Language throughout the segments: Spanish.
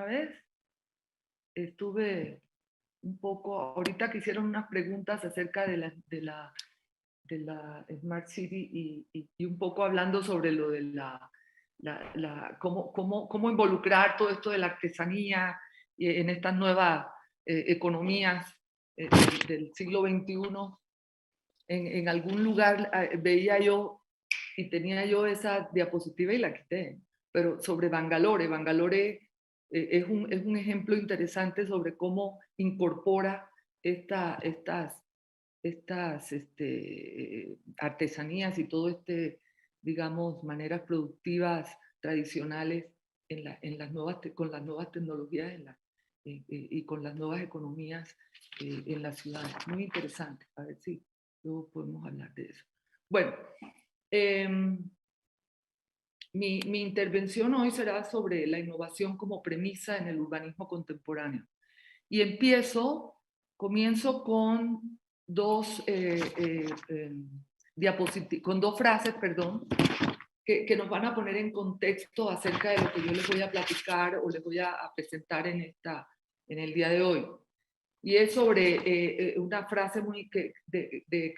otra vez. Estuve un poco, ahorita que hicieron unas preguntas acerca de la Smart City y un poco hablando sobre lo de cómo involucrar todo esto de la artesanía en estas nuevas economías del siglo XXI. En algún lugar veía yo y tenía yo esa diapositiva y la quité, pero sobre Bangalore. Bangalore es un ejemplo interesante sobre cómo incorpora estas artesanías y todo digamos, maneras productivas tradicionales con las nuevas tecnologías y con las nuevas economías en las ciudades. Muy interesante. A ver si luego podemos hablar de eso. Bueno, mi intervención hoy será sobre la innovación como premisa en el urbanismo contemporáneo. Y comienzo con dos con dos frases, perdón, que nos van a poner en contexto acerca de lo que yo les voy a platicar o les voy a presentar en el día de hoy. Y es sobre una frase de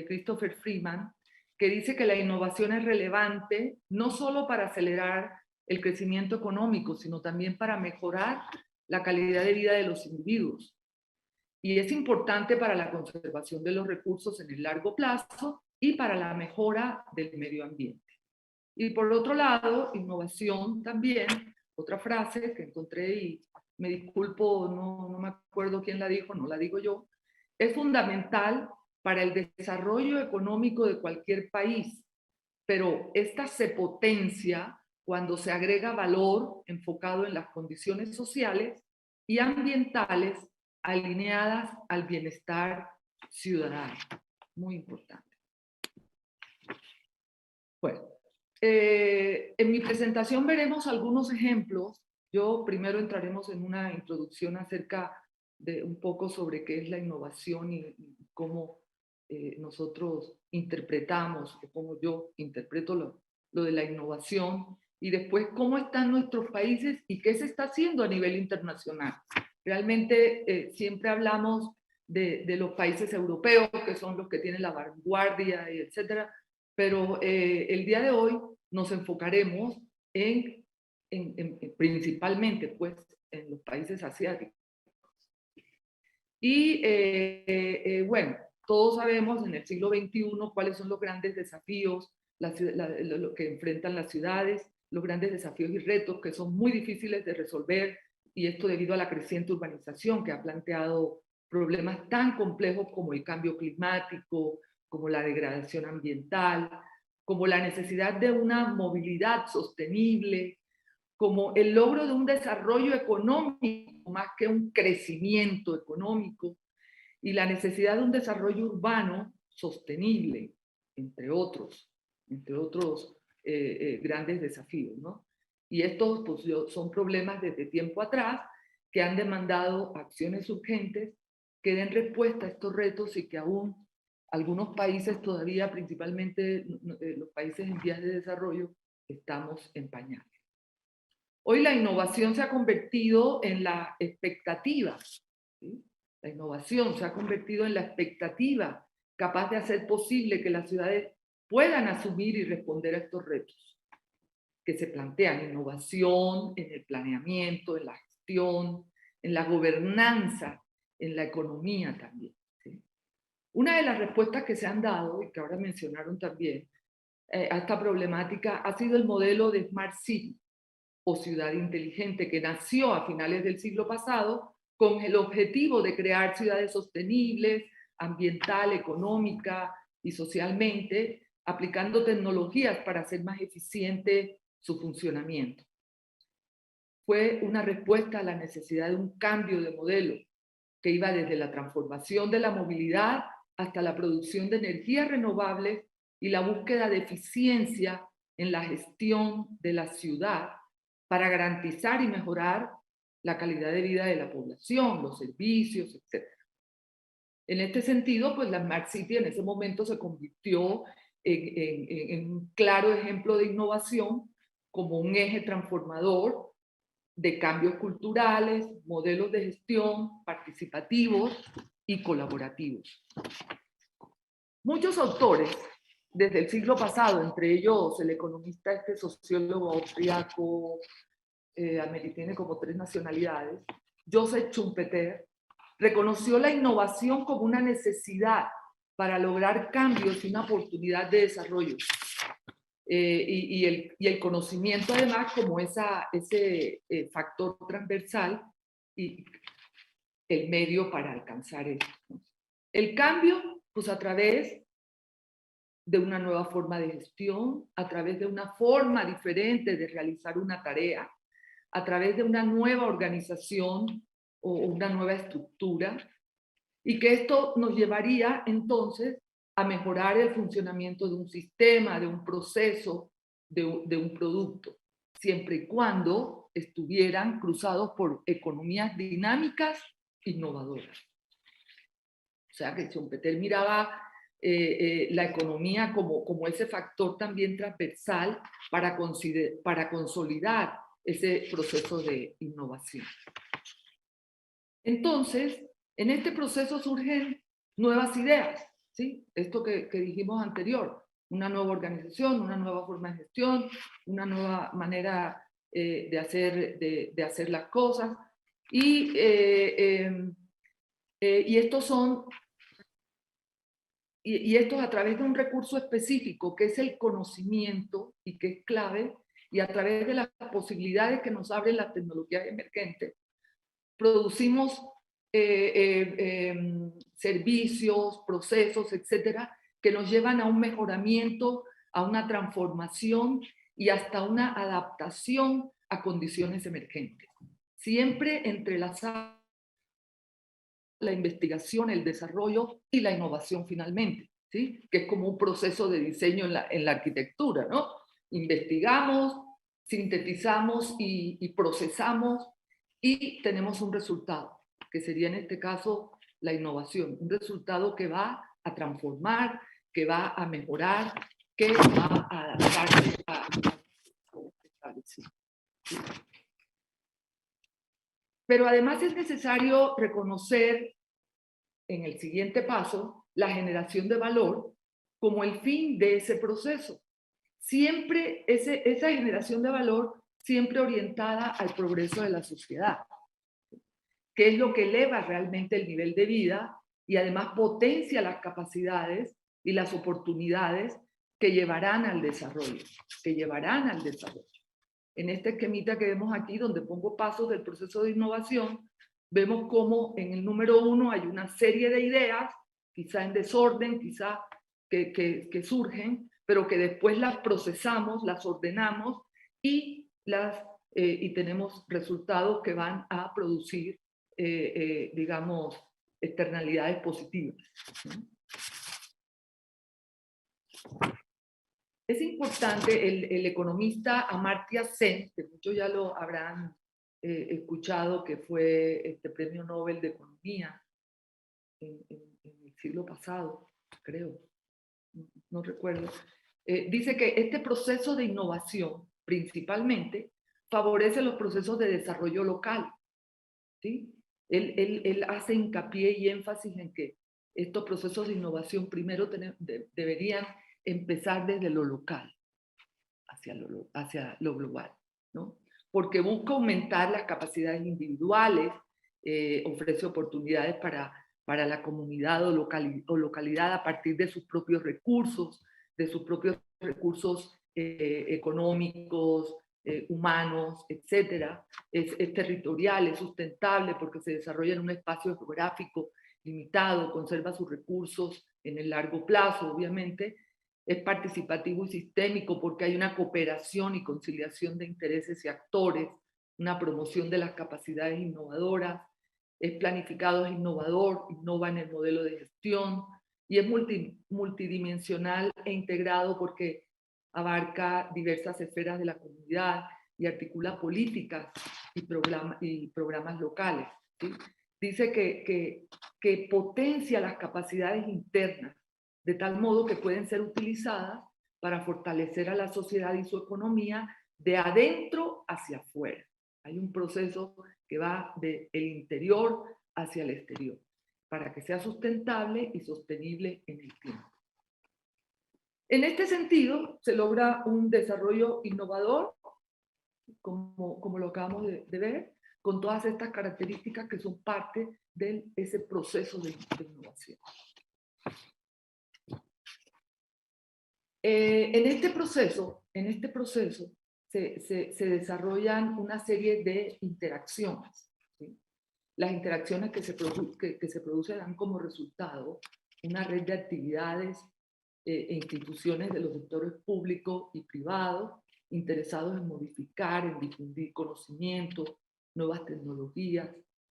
Christopher Freeman, que dice que la innovación es relevante no solo para acelerar el crecimiento económico, sino también para mejorar la calidad de vida de los individuos. Y es importante para la conservación de los recursos en el largo plazo y para la mejora del medio ambiente. Y por otro lado, innovación también, otra frase que encontré y me disculpo, no me acuerdo quién la dijo, no la digo yo, es fundamental para el desarrollo económico de cualquier país, pero esta se potencia cuando se agrega valor enfocado en las condiciones sociales y ambientales alineadas al bienestar ciudadano. Muy importante. Bueno, en mi presentación veremos algunos ejemplos. Yo primero entraremos en una introducción acerca de un poco sobre qué es la innovación y cómo nosotros interpretamos, o cómo yo interpreto lo de la innovación, y después cómo están nuestros países y qué se está haciendo a nivel internacional. Realmente siempre hablamos de los países europeos, que son los que tienen la vanguardia, etcétera, pero el día de hoy nos enfocaremos principalmente pues, en los países asiáticos. Y bueno, todos sabemos en el siglo XXI cuáles son los grandes desafíos lo que enfrentan las ciudades, los grandes desafíos y retos que son muy difíciles de resolver, y esto debido a la creciente urbanización que ha planteado problemas tan complejos como el cambio climático, como la degradación ambiental, como la necesidad de una movilidad sostenible, como el logro de un desarrollo económico más que un crecimiento económico, y la necesidad de un desarrollo urbano sostenible, entre otros grandes desafíos, ¿no? Y estos pues, son problemas desde tiempo atrás que han demandado acciones urgentes que den respuesta a estos retos y que aún algunos países todavía, principalmente los países en vías de desarrollo, estamos en pañales. Hoy la innovación se ha convertido en la expectativa, ¿sí? La innovación se ha convertido en la expectativa capaz de hacer posible que las ciudades puedan asumir y responder a estos retos que se plantean. Innovación en el planeamiento, en la gestión, en la gobernanza, en la economía también, ¿sí? Una de las respuestas que se han dado, y que ahora mencionaron también, a esta problemática ha sido el modelo de Smart City, o ciudad inteligente, que nació a finales del siglo pasado con el objetivo de crear ciudades sostenibles, ambiental, económica y socialmente, aplicando tecnologías para hacer más eficiente su funcionamiento. Fue una respuesta a la necesidad de un cambio de modelo que iba desde la transformación de la movilidad hasta la producción de energías renovables y la búsqueda de eficiencia en la gestión de la ciudad para garantizar y mejorar la calidad de vida de la población, los servicios, etc. En este sentido, pues la Smart City en ese momento se convirtió en un claro ejemplo de innovación como un eje transformador de cambios culturales, modelos de gestión participativos y colaborativos. Muchos autores, desde el siglo pasado, entre ellos el economista, sociólogo austriaco, tiene como 3 nacionalidades, Joseph Schumpeter, reconoció la innovación como una necesidad para lograr cambios y una oportunidad de desarrollo. Y el conocimiento además como ese factor transversal y el medio para alcanzar eso, ¿no? El cambio, pues a través de una nueva forma de gestión, a través de una forma diferente de realizar una tarea, a través de una nueva organización o una nueva estructura, y que esto nos llevaría entonces a mejorar el funcionamiento de un sistema, de un proceso, de un producto, siempre y cuando estuvieran cruzados por economías dinámicas, innovadoras. O sea que Schumpeter miraba la economía como ese factor también transversal para consolidar ese proceso de innovación. Entonces, en este proceso surgen nuevas ideas, ¿sí? Esto que dijimos anterior, una nueva organización, una nueva forma de gestión, una nueva manera de hacer las cosas. Y estos a través de un recurso específico, que es el conocimiento y que es clave, y a través de las posibilidades que nos abren las tecnologías emergentes, producimos servicios, procesos, etcétera, que nos llevan a un mejoramiento, a una transformación y hasta una adaptación a condiciones emergentes. Siempre entrelazada la investigación, el desarrollo y la innovación finalmente, ¿sí? Que es como un proceso de diseño en la arquitectura, ¿no? Investigamos, sintetizamos y procesamos y tenemos un resultado, que sería en este caso la innovación, un resultado que va a transformar, que va a mejorar, que va a adaptarse a establecido. Pero además es necesario reconocer en el siguiente paso la generación de valor como el fin de ese proceso. Siempre esa generación de valor siempre orientada al progreso de la sociedad, que es lo que eleva realmente el nivel de vida y además potencia las capacidades y las oportunidades que llevarán al desarrollo, En este esquemita que vemos aquí, donde pongo pasos del proceso de innovación, vemos cómo en el número 1 hay una serie de ideas, quizá en desorden, quizá que surgen, pero que después las procesamos, las ordenamos y tenemos resultados que van a producir, digamos, externalidades positivas, ¿no? Es importante, el economista Amartya Sen, que muchos ya lo habrán escuchado, que fue premio Nobel de Economía en el siglo pasado, creo, no recuerdo, dice que este proceso de innovación principalmente favorece los procesos de desarrollo local, ¿sí? Él hace hincapié y énfasis en que estos procesos de innovación primero deberían empezar desde lo local hacia lo global, ¿no? Porque busca aumentar las capacidades individuales, ofrece oportunidades para la comunidad o localidad a partir de sus propios recursos, económicos, humanos, etcétera. Es territorial, es sustentable porque se desarrolla en un espacio geográfico limitado, conserva sus recursos en el largo plazo, obviamente. Es participativo y sistémico porque hay una cooperación y conciliación de intereses y actores, una promoción de las capacidades innovadoras, es planificado, es innovador, innova en el modelo de gestión y es multidimensional e integrado porque abarca diversas esferas de la comunidad y articula políticas y programas locales, ¿sí? Dice que potencia las capacidades internas de tal modo que pueden ser utilizadas para fortalecer a la sociedad y su economía de adentro hacia afuera. Hay un proceso que va del interior hacia el exterior, para que sea sustentable y sostenible en el tiempo. En este sentido, se logra un desarrollo innovador, como lo acabamos de ver, con todas estas características que son parte de ese proceso de innovación. En este proceso se desarrollan una serie de interacciones, ¿sí? Las interacciones que se producen dan como resultado una red de actividades e instituciones de los sectores público y privado interesados en modificar, en difundir conocimiento, nuevas tecnologías,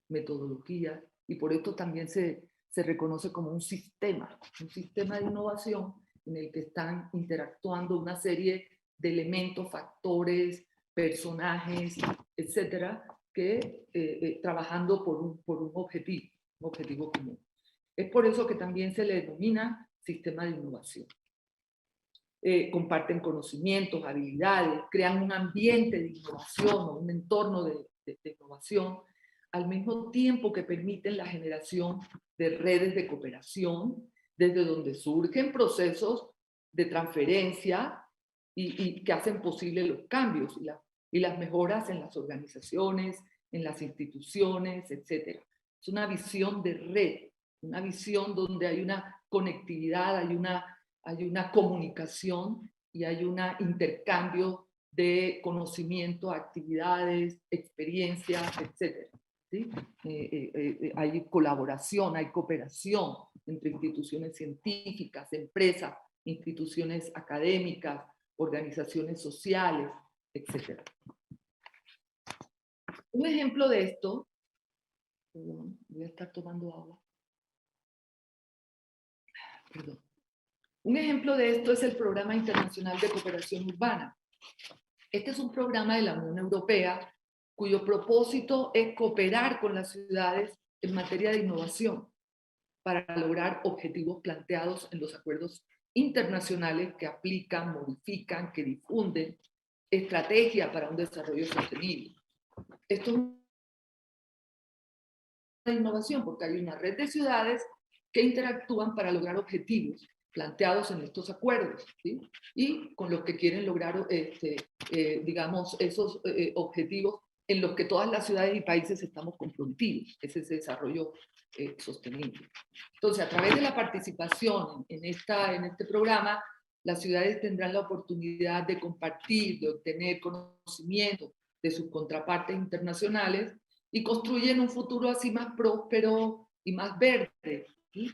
metodologías, y por esto también se reconoce como un sistema de innovación en el que están interactuando una serie de elementos, factores, personajes, etcétera, que trabajando por un objetivo común. Es por eso que también se le denomina sistema de innovación. Comparten conocimientos, habilidades, crean un ambiente de innovación o un entorno de innovación, al mismo tiempo que permiten la generación de redes de cooperación, desde donde surgen procesos de transferencia y que hacen posible los cambios y las mejoras en las organizaciones, en las instituciones, etc. Es una visión de red, una visión donde hay una conectividad, hay una comunicación y hay un intercambio de conocimiento, actividades, experiencias, etc. ¿Sí? Hay colaboración, hay cooperación entre instituciones científicas, empresas, instituciones académicas, organizaciones sociales, etc. Un ejemplo de esto, perdón, voy a estar tomando agua. Perdón. Un ejemplo de esto es el Programa Internacional de Cooperación Urbana. Este es un programa de la Unión Europea cuyo propósito es cooperar con las ciudades en materia de innovación para lograr objetivos planteados en los acuerdos internacionales que aplican, modifican, que difunden estrategias para un desarrollo sostenible. Esto es una innovación porque hay una red de ciudades que interactúan para lograr objetivos planteados en estos acuerdos, ¿sí? Y con los que quieren lograr, digamos, esos objetivos en los que todas las ciudades y países estamos comprometidos, es ese desarrollo sostenible. Entonces, a través de la participación en este programa, las ciudades tendrán la oportunidad de compartir, de obtener conocimiento de sus contrapartes internacionales y construyen un futuro así más próspero y más verde, ¿sí?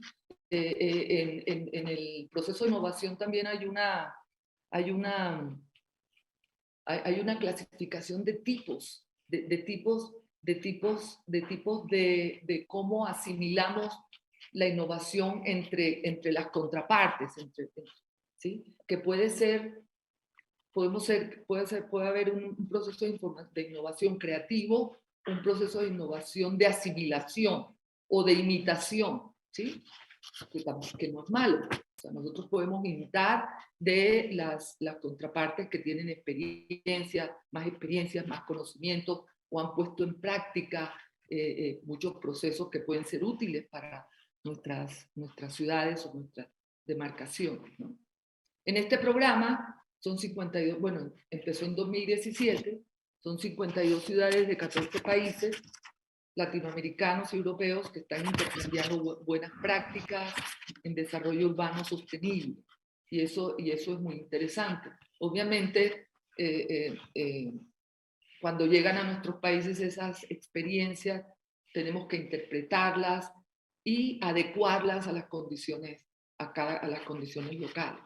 En el proceso de innovación también hay una clasificación de tipos, de cómo asimilamos la innovación entre las contrapartes, ¿sí? Que puede haber un proceso de innovación creativo, un proceso de innovación de asimilación o de imitación, ¿sí? Que no es malo. O sea, nosotros podemos imitar de las contrapartes que tienen experiencias, más conocimientos o han puesto en práctica muchos procesos que pueden ser útiles para nuestras ciudades o nuestras demarcaciones, ¿no? En este programa son 52, bueno, empezó en 2017, son 52 ciudades de 14 países latinoamericanos y europeos que están intercambiando buenas prácticas en desarrollo urbano sostenible. Y eso es muy interesante. Obviamente, cuando llegan a nuestros países esas experiencias, tenemos que interpretarlas y adecuarlas a las condiciones, a las condiciones locales.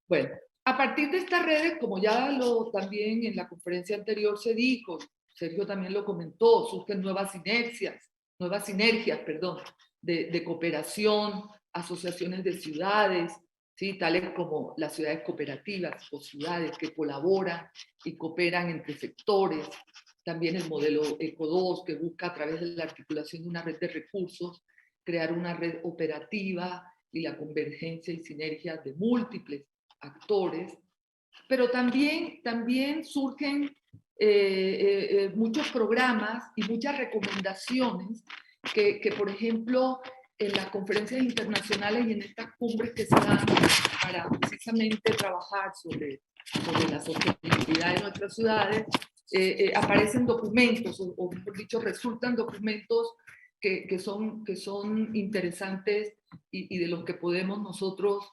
Bueno, a partir de estas redes, como ya también en la conferencia anterior se dijo, Sergio también lo comentó, surgen nuevas sinergias, de cooperación, asociaciones de ciudades, ¿sí? Tales como las ciudades cooperativas o ciudades que colaboran y cooperan entre sectores. También el modelo ECO2, que busca a través de la articulación de una red de recursos, crear una red operativa y la convergencia y sinergia de múltiples actores, pero también surgen muchos programas y muchas recomendaciones que, por ejemplo, en las conferencias internacionales y en estas cumbres que se dan para precisamente trabajar sobre la sostenibilidad de nuestras ciudades, aparecen documentos, o mejor dicho, resultan documentos que son interesantes y de los que podemos nosotros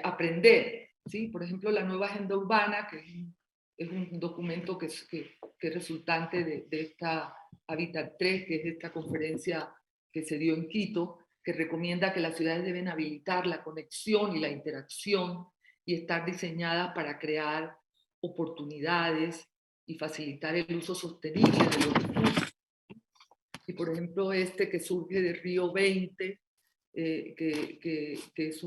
aprender, ¿sí? Por ejemplo, la nueva agenda urbana, que es un documento que es resultante de esta Habitat 3, que es esta conferencia que se dio en Quito, que recomienda que las ciudades deben habilitar la conexión y la interacción y estar diseñadas para crear oportunidades y facilitar el uso sostenible de los recursos. Y por ejemplo, este que surge de Río 20, que es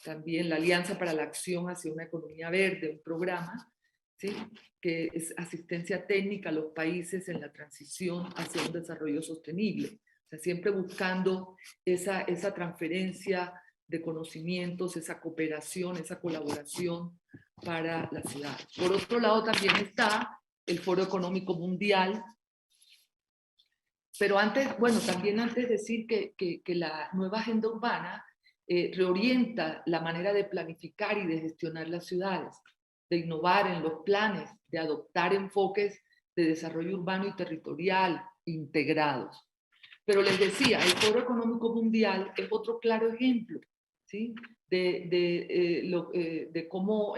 también la Alianza para la Acción hacia una Economía Verde, un programa, ¿sí?, que es asistencia técnica a los países en la transición hacia un desarrollo sostenible. O sea, siempre buscando esa transferencia de conocimientos, esa cooperación, esa colaboración para la ciudad. Por otro lado, también está el Foro Económico Mundial. Pero antes, bueno, también antes decir que la nueva agenda urbana reorienta la manera de planificar y de gestionar las ciudades, de innovar en los planes, de adoptar enfoques de desarrollo urbano y territorial integrados. Pero les decía, el Foro Económico Mundial es otro claro ejemplo, ¿sí?, de cómo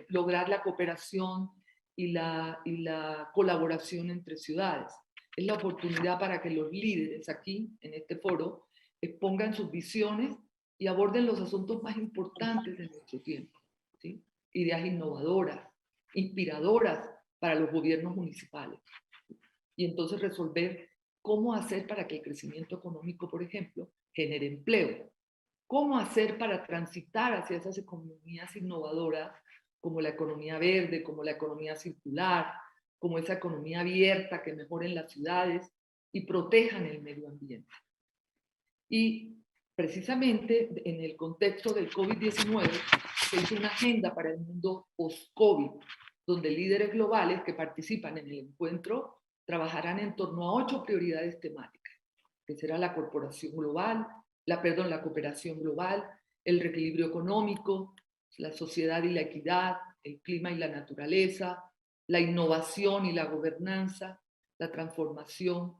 lograr la cooperación y la colaboración entre ciudades. Es la oportunidad para que los líderes aquí, en este foro, expongan sus visiones y aborden los asuntos más importantes de nuestro tiempo, ¿sí? Ideas innovadoras, inspiradoras para los gobiernos municipales. Y entonces resolver cómo hacer para que el crecimiento económico, por ejemplo, genere empleo. Cómo hacer para transitar hacia esas economías innovadoras, como la economía verde, como la economía circular, como esa economía abierta que mejoren las ciudades y protejan el medio ambiente. Y precisamente en el contexto del COVID-19 se hizo una agenda para el mundo post-COVID, donde líderes globales que participan en el encuentro trabajarán en torno a 8 prioridades temáticas, que será la corporación global, la cooperación global, el reequilibrio económico, la sociedad y la equidad, el clima y la naturaleza, la innovación y la gobernanza, la transformación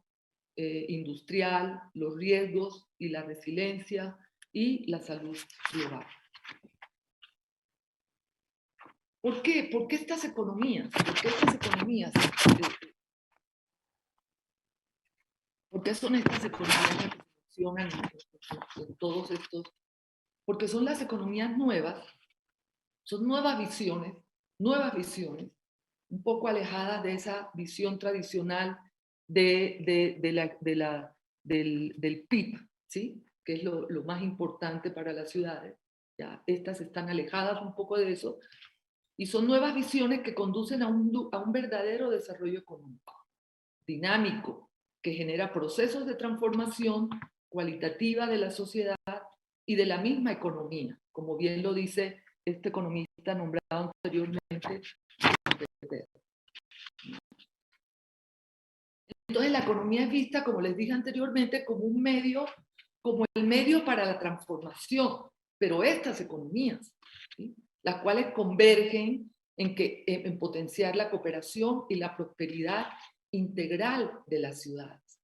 industrial, los riesgos y la resiliencia y la salud global. ¿Por qué? ¿Por qué estas economías? ¿Por qué estas economías? ¿Por qué son estas economías las que funcionan en todos estos? Porque son las economías nuevas, son nuevas visiones, un poco alejadas de esa visión tradicional del PIB, ¿sí?, que es lo más importante para las ciudades. Ya, estas están alejadas un poco de eso y son nuevas visiones que conducen a un verdadero desarrollo económico, dinámico, que genera procesos de transformación cualitativa de la sociedad y de la misma economía, como bien lo dice este economista nombrado anteriormente. Entonces la economía es vista, como les dije anteriormente, como un medio, como el medio para la transformación, pero estas economías, ¿sí?, las cuales convergen en potenciar la cooperación y la prosperidad integral de las ciudades.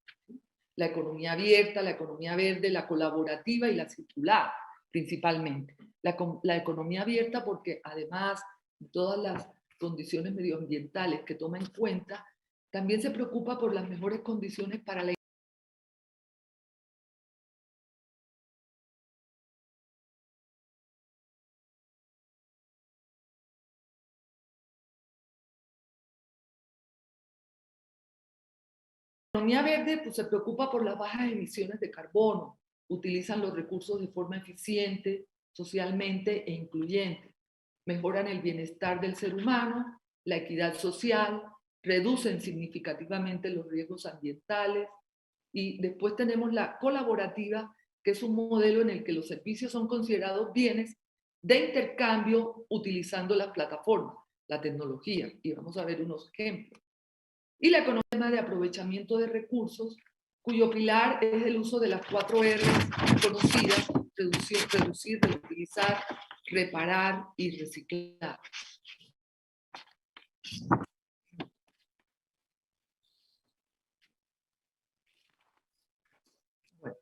La economía abierta, la economía verde, la colaborativa y la circular, principalmente. La economía abierta porque además de todas las condiciones medioambientales que toma en cuenta, también se preocupa por las mejores condiciones para la economía verde, pues se preocupa por las bajas emisiones de carbono, utilizan los recursos de forma eficiente, socialmente e incluyente, mejoran el bienestar del ser humano, la equidad social, reducen significativamente los riesgos ambientales y después tenemos la colaborativa, que es un modelo en el que los servicios son considerados bienes de intercambio utilizando las plataformas. la tecnología, y vamos a ver unos ejemplos. Y la economía de aprovechamiento de recursos, cuyo pilar es el uso de las 4 R conocidas: reducir, reutilizar, reparar y reciclar. Bueno,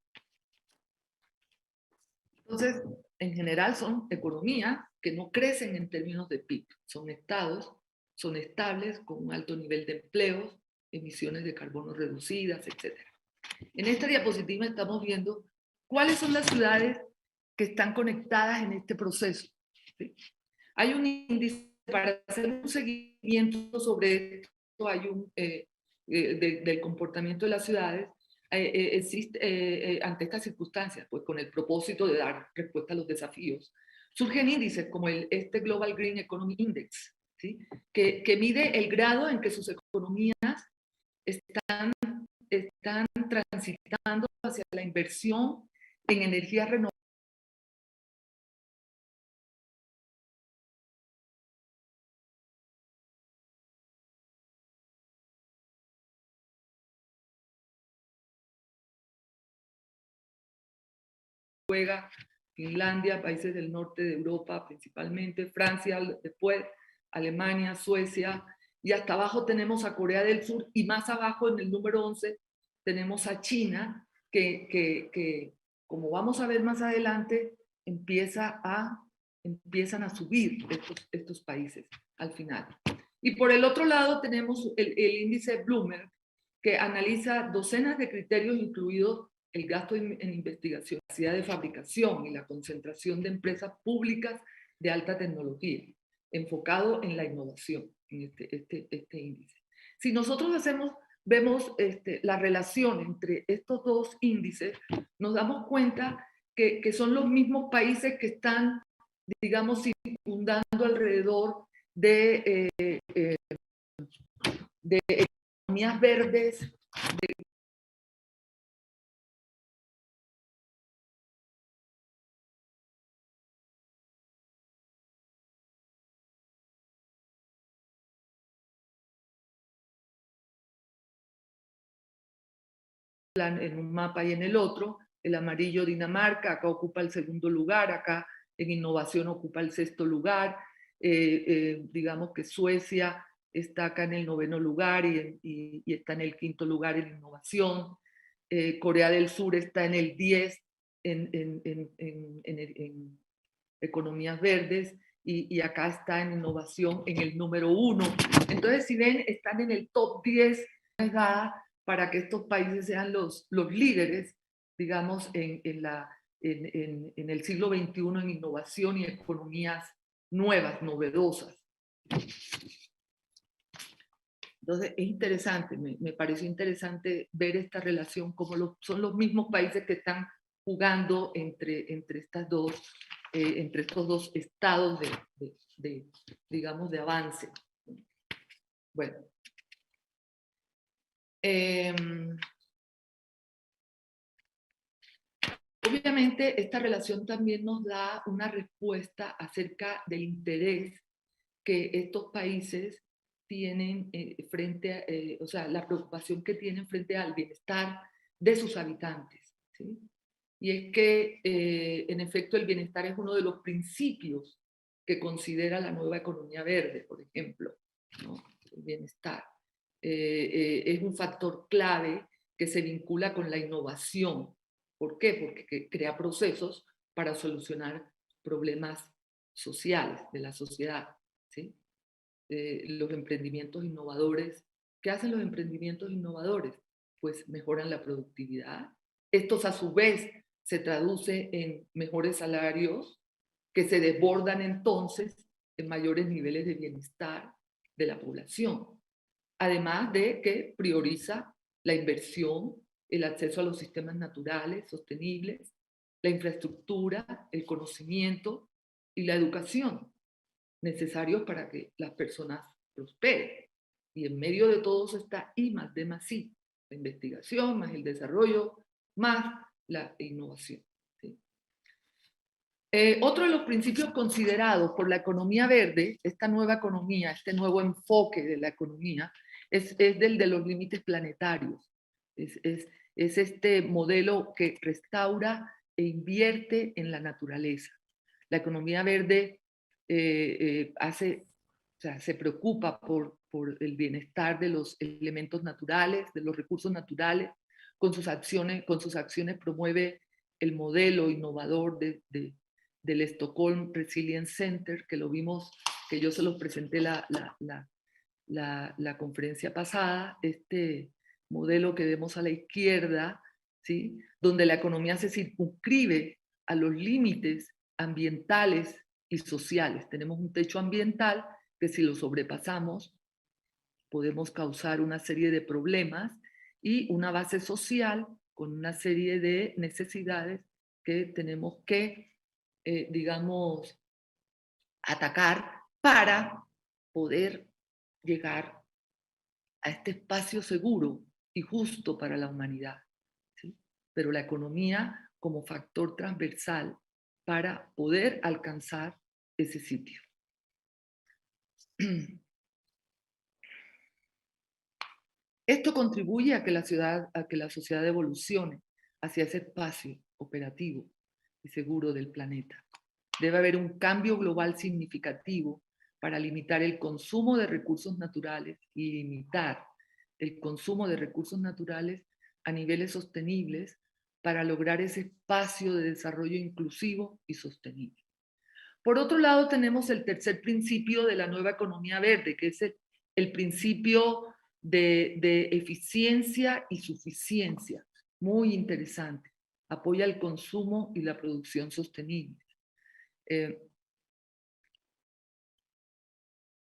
entonces, en general son economías que no crecen en términos de PIB, son estados, son estables con un alto nivel de empleos, emisiones de carbono reducidas, etc. En esta diapositiva estamos viendo cuáles son las ciudades que están conectadas en este proceso. ¿Sí? Hay un índice para hacer un seguimiento sobre esto, hay un, del comportamiento de las ciudades, existe ante estas circunstancias, pues con el propósito de dar respuesta a los desafíos. Surgen índices como este Global Green Economy Index, ¿sí? que mide el grado en que sus economías están transitando hacia la inversión en energías renovables. Noruega, Finlandia, países del norte de Europa principalmente, Francia, después Alemania, Suecia, y hasta abajo tenemos a Corea del Sur, y más abajo en el número 11 tenemos a China, que como vamos a ver más adelante, empiezan a subir estos países al final. Y por el otro lado tenemos el índice Bloomberg, que analiza docenas de criterios, incluidos el gasto en investigación, la capacidad de fabricación y la concentración de empresas públicas de alta tecnología, enfocado en la innovación, en este índice. Si nosotros vemos la relación entre estos dos índices, nos damos cuenta que son los mismos países que están, digamos, circundando alrededor de economías verdes, en un mapa y en el otro. El amarillo Dinamarca, acá ocupa el segundo lugar, acá en innovación ocupa el sexto lugar. Digamos que Suecia está acá en el 9º lugar y está en el 5º lugar en innovación. Corea del Sur está en el 10 en economías verdes, y acá está en innovación en el número 1. Entonces, si ven, están en el top 10 para que estos países sean los líderes, digamos, en el siglo XXI en innovación y economías nuevas, novedosas. Entonces, es interesante, me pareció interesante ver esta relación, como son los mismos países que están jugando entre estos dos estados digamos, de avance. Bueno. Obviamente, esta relación también nos da una respuesta acerca del interés que estos países tienen o sea, la preocupación que tienen frente al bienestar de sus habitantes, ¿sí? Y es que, en efecto, el bienestar es uno de los principios que considera la nueva economía verde, por ejemplo, ¿no? El bienestar. Es un factor clave que se vincula con la innovación. ¿Por qué? Porque crea procesos para solucionar problemas sociales de la sociedad, ¿sí? Los emprendimientos innovadores. ¿Qué hacen los emprendimientos innovadores? Pues mejoran la productividad. Estos, a su vez, se traduce en mejores salarios que se desbordan entonces en mayores niveles de bienestar de la población. Además de que prioriza la inversión, el acceso a los sistemas naturales sostenibles, la infraestructura, el conocimiento y la educación necesarios para que las personas prosperen. Y en medio de todos está I+D+I, la investigación, más el desarrollo, más la innovación. ¿Sí? Otro de los principios considerados por la economía verde, esta nueva economía, este nuevo enfoque de la economía, es del de los límites planetarios. Es este modelo que restaura e invierte en la naturaleza. La economía verde o sea, se preocupa por el bienestar de los elementos naturales, de los recursos naturales. Con sus acciones promueve el modelo innovador del Stockholm Resilience Center, que lo vimos, que yo se los presenté la conferencia pasada, este modelo que vemos a la izquierda, ¿sí? Donde la economía se circunscribe a los límites ambientales y sociales. Tenemos un techo ambiental que si lo sobrepasamos podemos causar una serie de problemas y una base social con una serie de necesidades que tenemos que, digamos, atacar para poder llegar a este espacio seguro y justo para la humanidad, ¿sí? Pero la economía como factor transversal para poder alcanzar ese sitio. Esto contribuye a que la sociedad evolucione hacia ese espacio operativo y seguro del planeta. Debe haber un cambio global significativo para limitar el consumo de recursos naturales y limitar el consumo de recursos naturales a niveles sostenibles para lograr ese espacio de desarrollo inclusivo y sostenible. Por otro lado, tenemos el tercer principio de la nueva economía verde, que es el principio de eficiencia y suficiencia. Muy interesante. Apoya el consumo y la producción sostenible.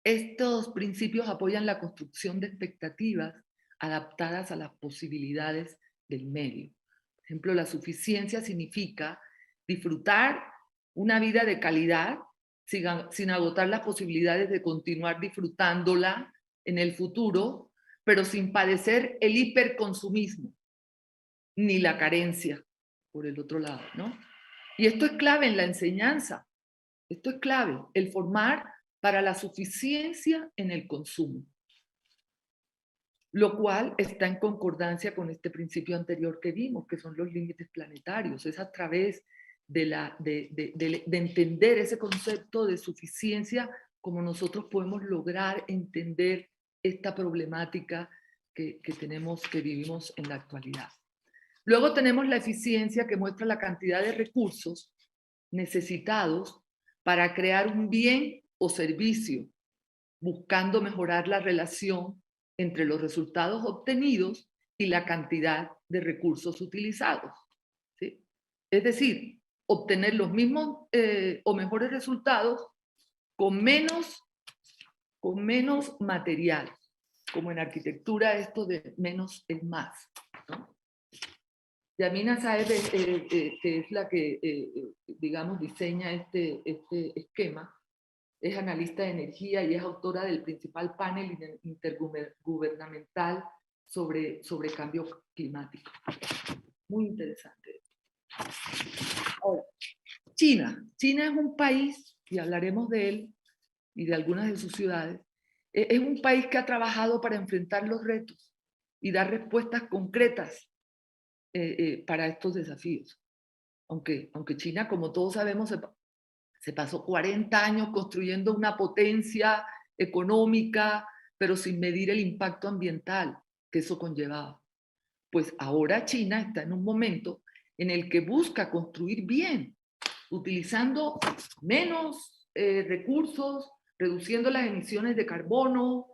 Estos principios apoyan la construcción de expectativas adaptadas a las posibilidades del medio. Por ejemplo, la suficiencia significa disfrutar una vida de calidad sin agotar las posibilidades de continuar disfrutándola en el futuro, pero sin padecer el hiperconsumismo ni la carencia, por el otro lado, ¿no? Y esto es clave en la enseñanza. Esto es clave, el formar para la suficiencia en el consumo, lo cual está en concordancia con este principio anterior que vimos, que son los límites planetarios. Es a través de entender ese concepto de suficiencia como nosotros podemos lograr entender esta problemática que tenemos, que vivimos en la actualidad. Luego tenemos la eficiencia, que muestra la cantidad de recursos necesitados para crear un bien o servicio, buscando mejorar la relación entre los resultados obtenidos y la cantidad de recursos utilizados, ¿sí? Es decir, obtener los mismos o mejores resultados con menos material, como en arquitectura esto de menos es más, ¿no? Yamina Saez, que es la que, digamos, diseña este esquema, es analista de energía y es autora del principal panel intergubernamental sobre cambio climático. Muy interesante. Ahora, China. China es un país, y hablaremos de él y de algunas de sus ciudades, es un país que ha trabajado para enfrentar los retos y dar respuestas concretas para estos desafíos. Aunque China, como todos sabemos, se pasó 40 años construyendo una potencia económica, pero sin medir el impacto ambiental que eso conllevaba. Pues ahora China está en un momento en el que busca construir bien, utilizando menos recursos, reduciendo las emisiones de carbono,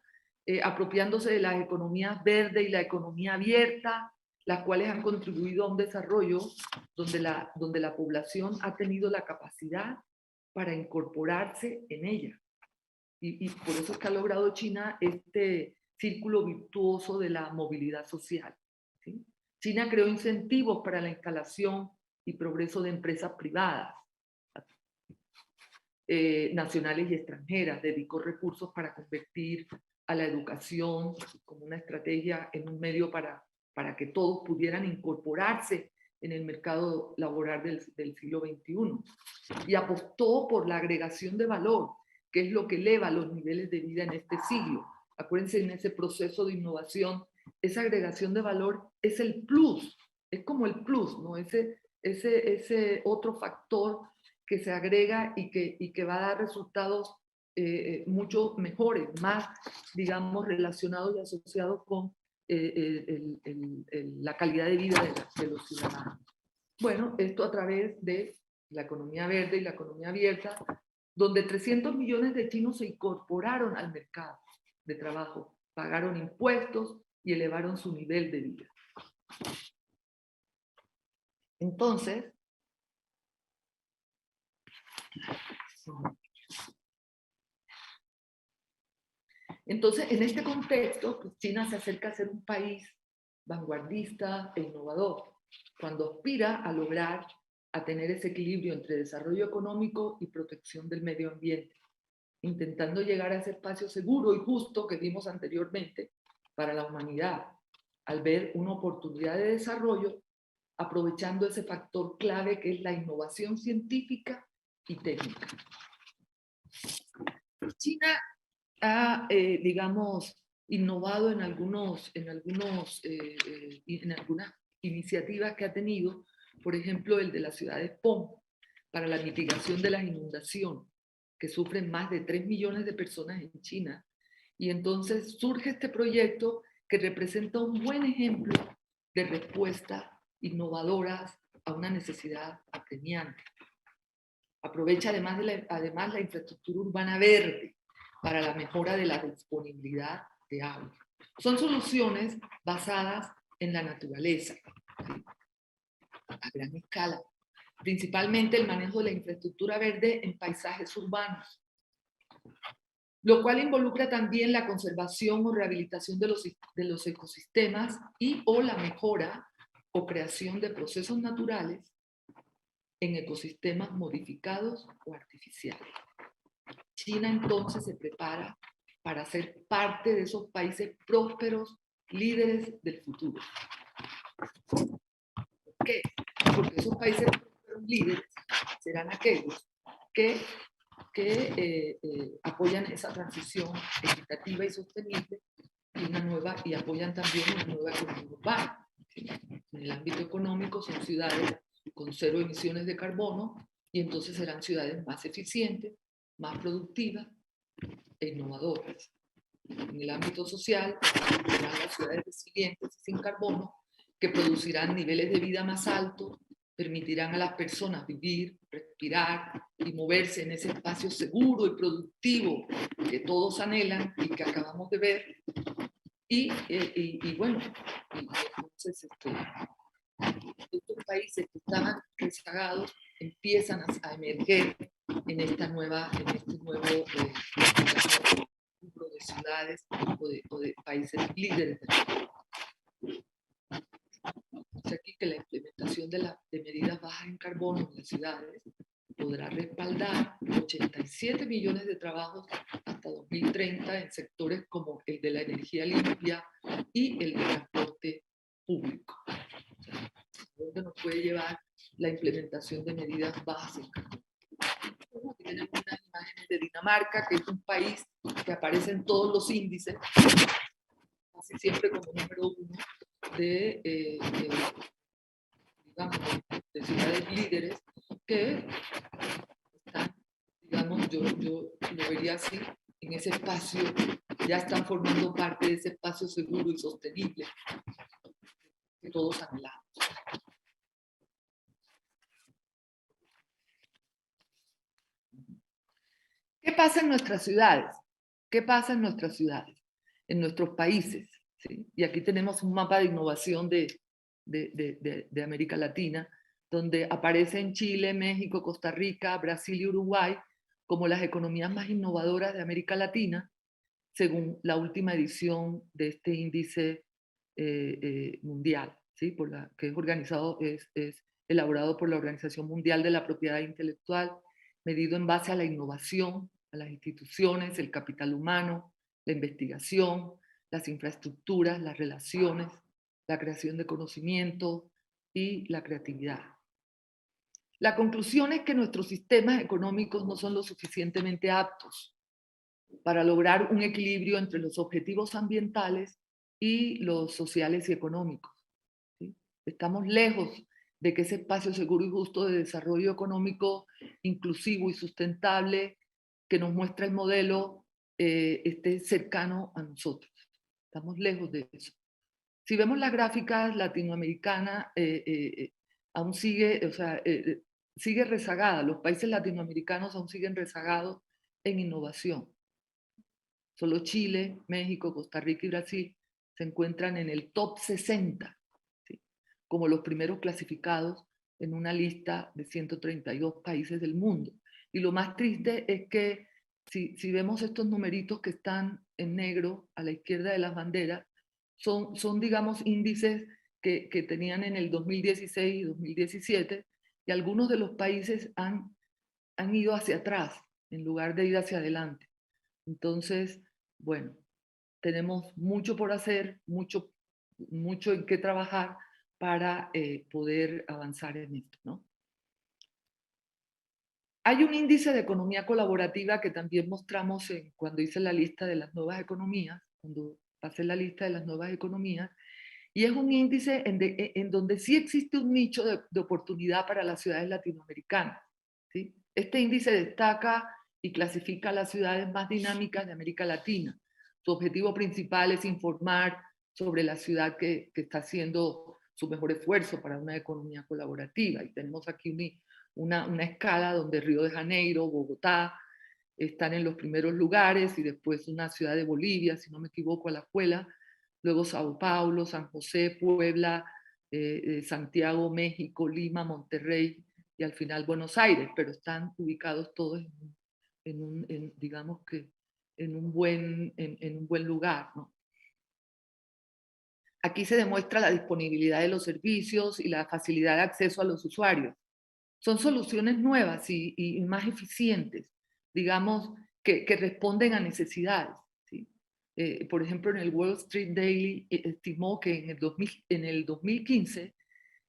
apropiándose de las economías verdes y la economía abierta, las cuales han contribuido a un desarrollo donde la población ha tenido la capacidad para incorporarse en ella. Y por eso es que ha logrado China este círculo virtuoso de la movilidad social, ¿sí? China creó incentivos para la instalación y progreso de empresas privadas, nacionales y extranjeras, dedicó recursos para convertir a la educación como una estrategia en un medio para que todos pudieran incorporarse en el mercado laboral del siglo XXI. Y apostó por la agregación de valor, que es lo que eleva los niveles de vida en este siglo. Acuérdense, en ese proceso de innovación, esa agregación de valor es el plus, es como el plus, ¿no? Ese otro factor que se agrega y que va a dar resultados mucho mejores, más, digamos, relacionados y asociados con la calidad de vida de los ciudadanos. Bueno, esto a través de la economía verde y la economía abierta, donde 300 millones de chinos se incorporaron al mercado de trabajo, pagaron impuestos y elevaron su nivel de vida. Entonces, en este contexto, pues China se acerca a ser un país vanguardista e innovador, cuando aspira a lograr a tener ese equilibrio entre desarrollo económico y protección del medio ambiente, intentando llegar a ese espacio seguro y justo que vimos anteriormente para la humanidad, al ver una oportunidad de desarrollo, aprovechando ese factor clave que es la innovación científica y técnica. China ha, digamos, innovado en algunas iniciativas que ha tenido, por ejemplo, el de la ciudad de Pong, para la mitigación de las inundaciones, que sufren más de 3 millones de personas en China. Y entonces surge este proyecto que representa un buen ejemplo de respuestas innovadoras a una necesidad apremiante. Aprovecha además la infraestructura urbana verde para la mejora de la disponibilidad de agua. Son soluciones basadas en la naturaleza, a gran escala, principalmente el manejo de la infraestructura verde en paisajes urbanos, lo cual involucra también la conservación o rehabilitación de los ecosistemas y o la mejora o creación de procesos naturales en ecosistemas modificados o artificiales. China entonces se prepara para ser parte de esos países prósperos, líderes del futuro. ¿Por qué? Porque esos países prósperos, líderes, serán aquellos que apoyan esa transición equitativa y sostenible y apoyan también una nueva economía urbana. En el ámbito económico son ciudades con 0 emisiones de carbono y entonces serán ciudades más eficientes, más productivas e innovadoras. En el ámbito social serán las ciudades resilientes y sin carbono que producirán niveles de vida más altos, permitirán a las personas vivir, respirar y moverse en ese espacio seguro y productivo que todos anhelan y que acabamos de ver. Bueno, entonces estos países que estaban rezagados empiezan a emerger en este nuevo grupo de ciudades o de países líderes del mundo. Aquí que la implementación de medidas bajas en carbono en las ciudades podrá respaldar 87 millones de trabajos hasta 2030 en sectores como el de la energía limpia y el de transporte público. ¿Dónde nos puede llevar la implementación de medidas bajas en carbono? Aquí tenemos unas imágenes de Dinamarca, que es un país que aparece en todos los índices, casi siempre como número 1 digamos, de ciudades líderes que están, digamos, yo lo vería así, en ese espacio, ya están formando parte de ese espacio seguro y sostenible que todos anhelamos. ¿Qué pasa en nuestras ciudades? ¿Qué pasa en nuestras ciudades? En nuestros países. ¿Sí? Y aquí tenemos un mapa de innovación de América Latina, donde aparecen Chile, México, Costa Rica, Brasil y Uruguay como las economías más innovadoras de América Latina, según la última edición de este índice mundial, ¿sí? Que es organizado, es elaborado por la Organización Mundial de la Propiedad Intelectual, medido en base a la innovación, a las instituciones, el capital humano, la investigación, las infraestructuras, las relaciones, la creación de conocimiento y la creatividad. La conclusión es que nuestros sistemas económicos no son lo suficientemente aptos para lograr un equilibrio entre los objetivos ambientales y los sociales y económicos, ¿sí? Estamos lejos de que ese espacio seguro y justo de desarrollo económico inclusivo y sustentable que nos muestra el modelo esté cercano a nosotros. Estamos lejos de eso. Si vemos las gráficas latinoamericanas, aún sigue, o sea, sigue rezagada. Los países latinoamericanos aún siguen rezagados en innovación. Solo Chile, México, Costa Rica y Brasil se encuentran en el top 60, ¿sí? Como los primeros clasificados en una lista de 132 países del mundo. Y lo más triste es que si vemos estos numeritos que están en negro a la izquierda de las banderas, son digamos, índices que tenían en el 2016 y 2017, y algunos de los países han ido hacia atrás en lugar de ir hacia adelante. Entonces, bueno, tenemos mucho por hacer, mucho en qué trabajar para poder avanzar en esto, ¿no? Hay un índice de economía colaborativa que también mostramos cuando hice la lista de las nuevas economías, cuando pasé la lista de las nuevas economías, y es un índice en donde sí existe un nicho de oportunidad para las ciudades latinoamericanas, ¿sí? Este índice destaca y clasifica las ciudades más dinámicas de América Latina. Su objetivo principal es informar sobre la ciudad que está haciendo su mejor esfuerzo para una economía colaborativa. Y tenemos aquí una escala donde Río de Janeiro, Bogotá, están en los primeros lugares, y después una ciudad de Bolivia, si no me equivoco, Alajuela, luego Sao Paulo, San José, Puebla, Santiago, México, Lima, Monterrey y al final Buenos Aires, pero están ubicados todos digamos que en un buen lugar, ¿no? Aquí se demuestra la disponibilidad de los servicios y la facilidad de acceso a los usuarios. Son soluciones nuevas y más eficientes, digamos, que responden a necesidades, ¿sí? Por ejemplo, en el Wall Street Daily estimó que en el 2015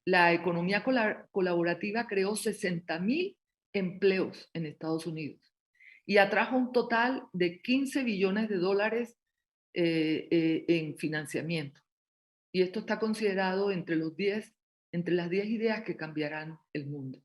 la economía colaborativa creó 60.000 empleos en Estados Unidos y atrajo un total de 15 billones de dólares en financiamiento. Y esto está considerado entre las 10 ideas que cambiarán el mundo.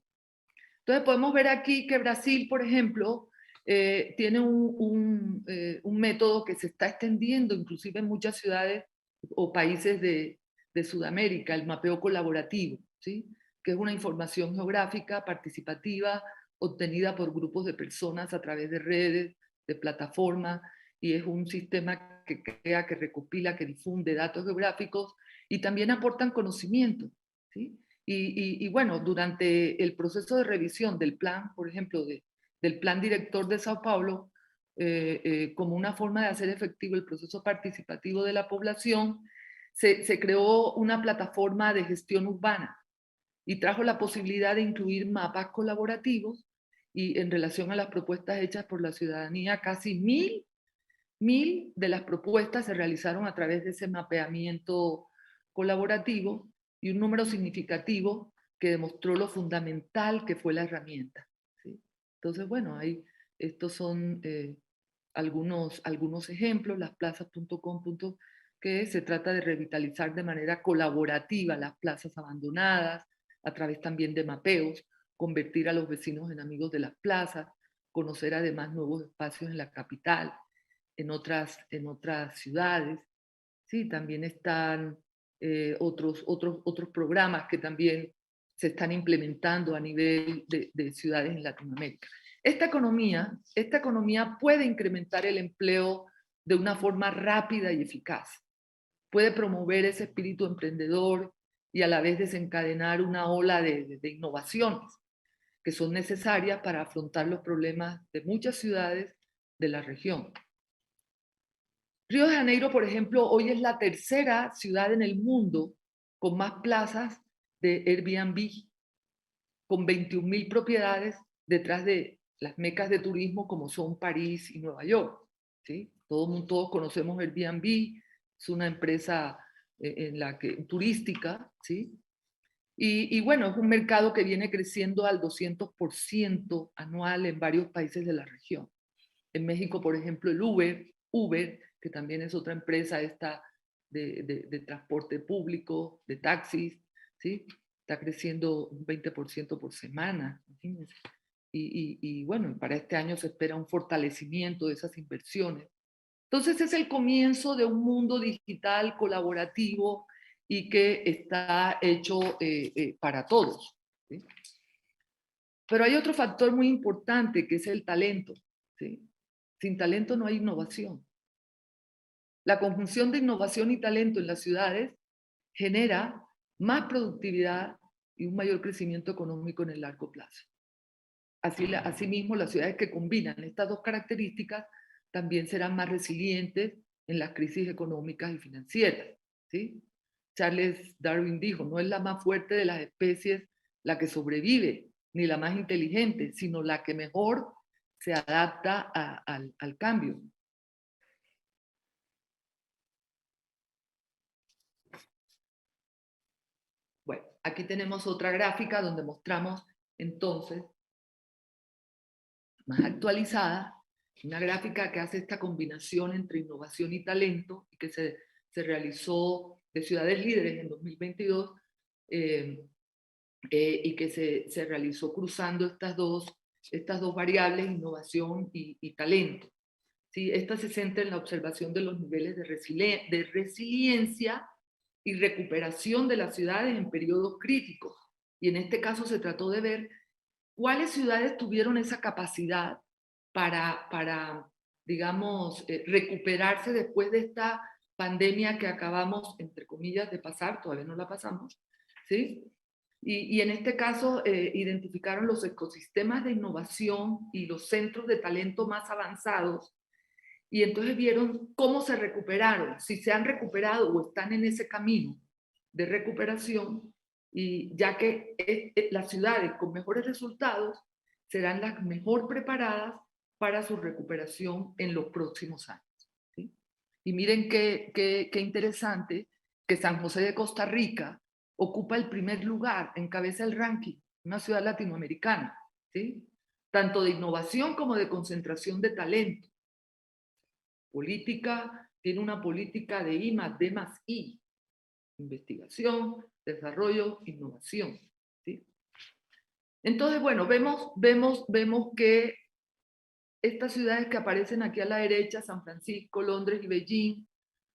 Entonces podemos ver aquí que Brasil, por ejemplo, tiene un método que se está extendiendo inclusive en muchas ciudades o países de Sudamérica, el mapeo colaborativo, ¿sí? Que es una información geográfica participativa obtenida por grupos de personas a través de redes, de plataformas, y es un sistema que crea, que recopila, que difunde datos geográficos y también aportan conocimiento, ¿sí? Y bueno, durante el proceso de revisión del plan, por ejemplo, del plan director de Sao Paulo, como una forma de hacer efectivo el proceso participativo de la población, se creó una plataforma de gestión urbana y trajo la posibilidad de incluir mapas colaborativos, y en relación a las propuestas hechas por la ciudadanía, casi mil de las propuestas se realizaron a través de ese mapeamiento colaborativo, y un número significativo que demostró lo fundamental que fue la herramienta, ¿sí? Entonces, bueno, estos son algunos ejemplos, lasplazas.com, que se trata de revitalizar de manera colaborativa las plazas abandonadas, a través también de mapeos, convertir a los vecinos en amigos de las plazas, conocer además nuevos espacios en la capital, en otras ciudades, ¿sí? También están otros programas que también se están implementando a nivel de ciudades en Latinoamérica. Esta economía puede incrementar el empleo de una forma rápida y eficaz. Puede promover ese espíritu emprendedor y a la vez desencadenar una ola de innovaciones que son necesarias para afrontar los problemas de muchas ciudades de la región. Río de Janeiro, por ejemplo, hoy es la tercera ciudad en el mundo con más plazas de Airbnb, con 21.000 propiedades detrás de las mecas de turismo como son París y Nueva York, ¿sí? Todos conocemos Airbnb, es una empresa turística, ¿sí? Y bueno, es un mercado que viene creciendo al 200% anual en varios países de la región. En México, por ejemplo, el Uber, que también es otra empresa esta de transporte público, de taxis, ¿sí? Está creciendo un 20% por semana, imagínense. Y bueno, para este año se espera un fortalecimiento de esas inversiones. Entonces es el comienzo de un mundo digital colaborativo y que está hecho para todos, ¿sí? Pero hay otro factor muy importante que es el talento, ¿sí? Sin talento no hay innovación. La conjunción de innovación y talento en las ciudades genera más productividad y un mayor crecimiento económico en el largo plazo. Asimismo, las ciudades que combinan estas dos características también serán más resilientes en las crisis económicas y financieras, ¿sí? Charles Darwin dijo, no es la más fuerte de las especies la que sobrevive, ni la más inteligente, sino la que mejor se adapta al cambio. Bueno, aquí tenemos otra gráfica donde mostramos entonces, más actualizada, una gráfica que hace esta combinación entre innovación y talento y que se realizó de Ciudades Líderes en 2022 y que se realizó cruzando estas dos variables, innovación y talento. ¿Sí? Esta se centra en la observación de los niveles de resiliencia y recuperación de las ciudades en periodos críticos. Y en este caso se trató de ver cuáles ciudades tuvieron esa capacidad para digamos, recuperarse después de esta pandemia que acabamos, entre comillas, de pasar, todavía no la pasamos, ¿sí? Y en este caso identificaron los ecosistemas de innovación y los centros de talento más avanzados y entonces vieron cómo se recuperaron, si se han recuperado o están en ese camino de recuperación, y ya que las ciudades con mejores resultados serán las mejor preparadas para su recuperación en los próximos años, ¿sí? Y miren qué interesante que San José de Costa Rica ocupa el primer lugar, encabeza el ranking, una ciudad latinoamericana, ¿sí? Tanto de innovación como de concentración de talento. Tiene una política de I+D+I, investigación, desarrollo, innovación, ¿sí? Entonces, bueno, vemos que estas ciudades que aparecen aquí a la derecha, San Francisco, Londres y Beijing,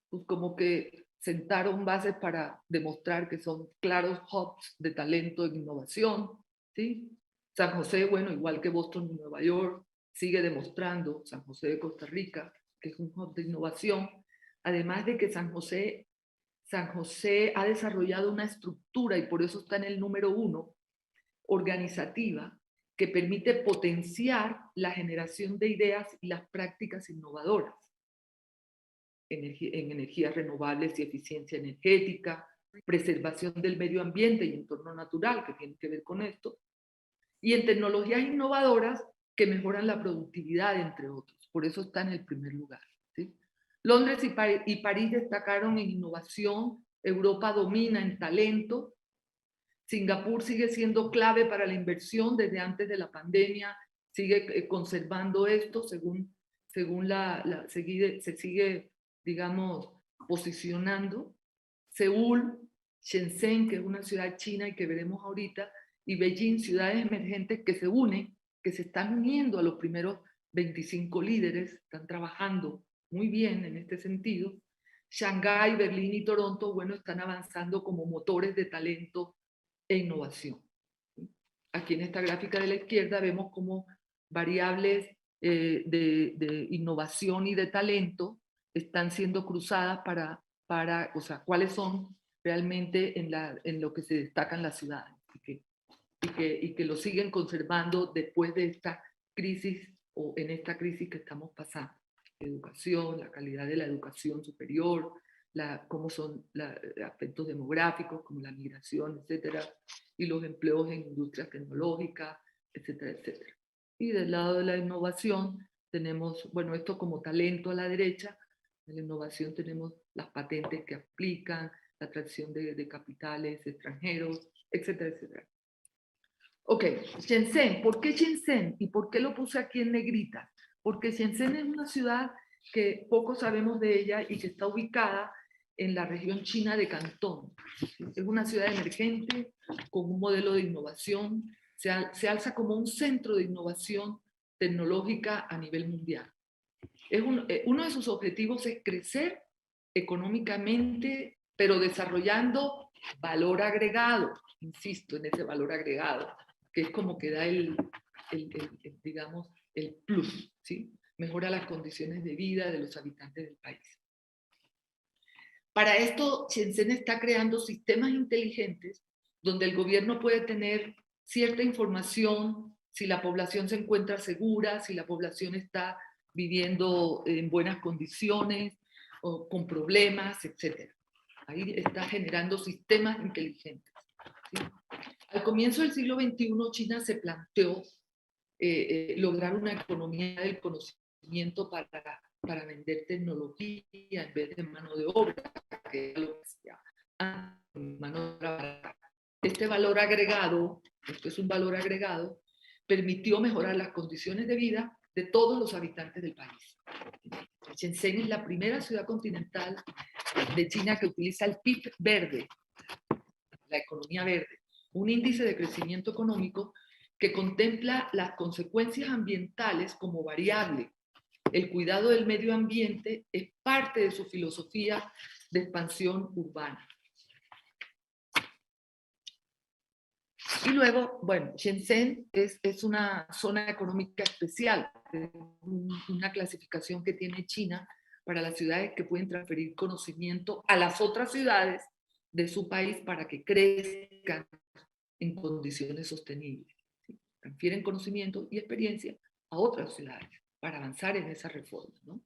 pues como que sentaron bases para demostrar que son claros hubs de talento e innovación, ¿sí? San José, bueno, igual que Boston y Nueva York, sigue demostrando, San José de Costa Rica, que es un hub de innovación, además de que San José ha desarrollado una estructura, y por eso está en el número 1, organizativa, que permite potenciar la generación de ideas y las prácticas innovadoras en energías renovables y eficiencia energética, preservación del medio ambiente y entorno natural, que tiene que ver con esto, y en tecnologías innovadoras que mejoran la productividad, entre otros. Por eso está en el primer lugar, ¿sí? Londres y París destacaron en innovación, Europa domina en talento, Singapur sigue siendo clave para la inversión desde antes de la pandemia, sigue conservando esto según se sigue, digamos, posicionando. Seúl, Shenzhen, que es una ciudad china y que veremos ahorita, y Beijing, ciudades emergentes que se unen, que se están uniendo a los primeros 25 líderes, están trabajando muy bien en este sentido. Shanghái, Berlín y Toronto, bueno, están avanzando como motores de talento e innovación. Aquí en esta gráfica de la izquierda vemos cómo variables de innovación y de talento están siendo cruzadas o sea, cuáles son realmente en lo que se destacan las ciudades y que lo siguen conservando después de esta crisis o en esta crisis que estamos pasando. Educación, la calidad de la educación superior, cómo son aspectos demográficos como la migración, etcétera, y los empleos en industrias tecnológicas, etcétera, etcétera. Y del lado de la innovación tenemos, bueno, esto como talento a la derecha, en la innovación tenemos las patentes que aplican, la atracción de capitales extranjeros, etcétera, etcétera. Ok, Shenzhen. ¿Por qué Shenzhen? ¿Y por qué lo puse aquí en negrita? Porque Shenzhen es una ciudad que poco sabemos de ella y que está ubicada en la región china de Cantón. Es una ciudad emergente con un modelo de innovación. Se alza como un centro de innovación tecnológica a nivel mundial. Uno de sus objetivos es crecer económicamente, pero desarrollando valor agregado. Insisto en ese valor agregado, que es como que da digamos, el plus, ¿sí? Mejora las condiciones de vida de los habitantes del país. Para esto, Shenzhen está creando sistemas inteligentes donde el gobierno puede tener cierta información si la población se encuentra segura, si la población está viviendo en buenas condiciones o con problemas, etc. Ahí está generando sistemas inteligentes, ¿sí? Al comienzo del siglo XXI, China se planteó lograr una economía del conocimiento para vender tecnología en vez de mano de obra, que es lo que se llama mano de obra. Este valor agregado, esto es un valor agregado, permitió mejorar las condiciones de vida de todos los habitantes del país. Shenzhen es la primera ciudad continental de China que utiliza el PIB verde, la economía verde, un índice de crecimiento económico que contempla las consecuencias ambientales como variable. El cuidado del medio ambiente es parte de su filosofía de expansión urbana. Y luego, bueno, Shenzhen es una zona económica especial, una clasificación que tiene China para las ciudades que pueden transferir conocimiento a las otras ciudades de su país para que crezcan en condiciones sostenibles. ¿Sí? Transfieren conocimiento y experiencia a otras ciudades para avanzar en esa reforma, ¿no?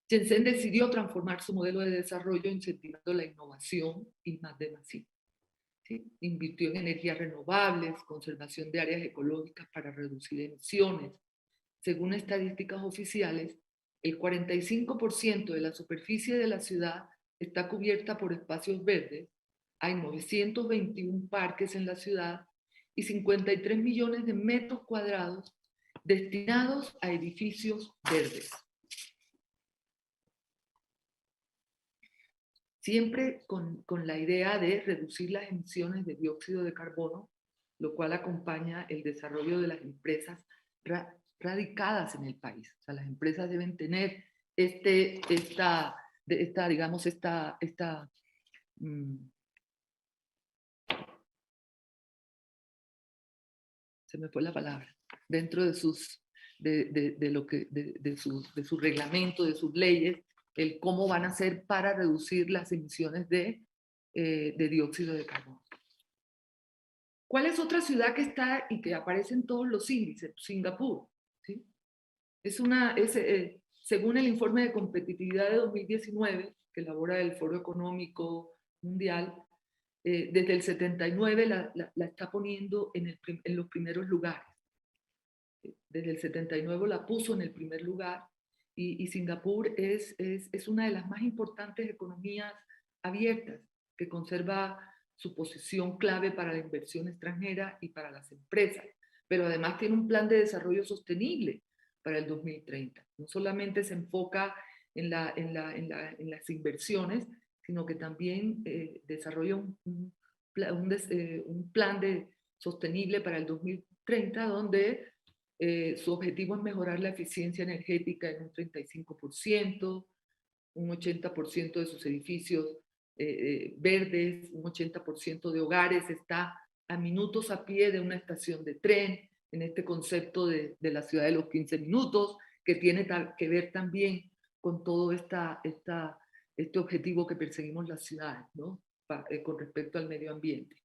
Shenzhen decidió transformar su modelo de desarrollo incentivando la innovación y más de más. ¿Sí? Invirtió en energías renovables, conservación de áreas ecológicas para reducir emisiones. Según estadísticas oficiales, el 45% de la superficie de la ciudad está cubierta por espacios verdes. Hay 921 parques en la ciudad y 53 millones de metros cuadrados destinados a edificios verdes. Siempre con la idea de reducir las emisiones de dióxido de carbono, lo cual acompaña el desarrollo de las empresas radicadas en el país. O sea, las empresas deben tener digamos, se me fue la palabra, dentro de su reglamento, de sus leyes, el cómo van a hacer para reducir las emisiones de dióxido de carbono. ¿Cuál es otra ciudad que está y que aparece en todos los índices? Singapur, ¿sí? Según el informe de competitividad de 2019 que elabora el Foro Económico Mundial, desde el 79 la está poniendo en los primeros lugares. Desde el 79 la puso en el primer lugar y Singapur es una de las más importantes economías abiertas que conserva su posición clave para la inversión extranjera y para las empresas, pero además tiene un plan de desarrollo sostenible para el 2030. No solamente se enfoca en las inversiones, sino que también desarrolla un plan sostenible para el 2030, donde su objetivo es mejorar la eficiencia energética en un 35%, un 80% de sus edificios verdes, un 80% de hogares está a minutos a pie de una estación de tren, en este concepto de la ciudad de los 15 minutos, que tiene que ver también con todo este objetivo que perseguimos las ciudades, ¿no? Con respecto al medio ambiente.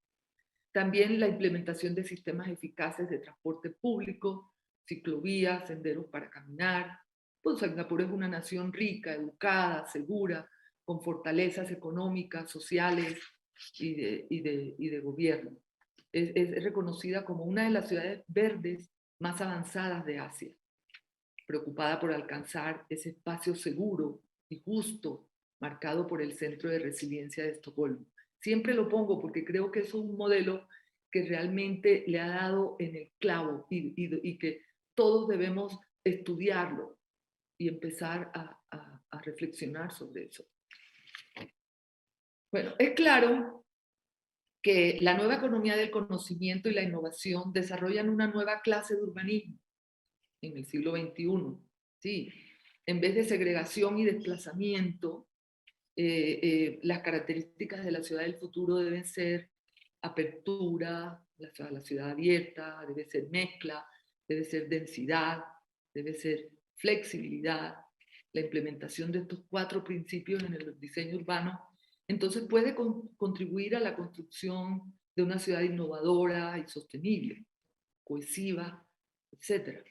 También la implementación de sistemas eficaces de transporte público, ciclovías, senderos para caminar. Pues Singapur es una nación rica, educada, segura, con fortalezas económicas, sociales y de gobierno. Es reconocida como una de las ciudades verdes más avanzadas de Asia, preocupada por alcanzar ese espacio seguro y justo marcado por el Centro de Resiliencia de Estocolmo. Siempre lo pongo porque creo que es un modelo que realmente le ha dado en el clavo y que todos debemos estudiarlo y empezar a reflexionar sobre eso. Bueno, es claro que la nueva economía del conocimiento y la innovación desarrollan una nueva clase de urbanismo en el siglo XXI. ¿Sí? En vez de segregación y desplazamiento, las características de la ciudad del futuro deben ser apertura, la ciudad abierta, debe ser mezcla, debe ser densidad, debe ser flexibilidad, la implementación de estos 4 principios en el diseño urbano, entonces puede contribuir a la construcción de una ciudad innovadora y sostenible, cohesiva, etc.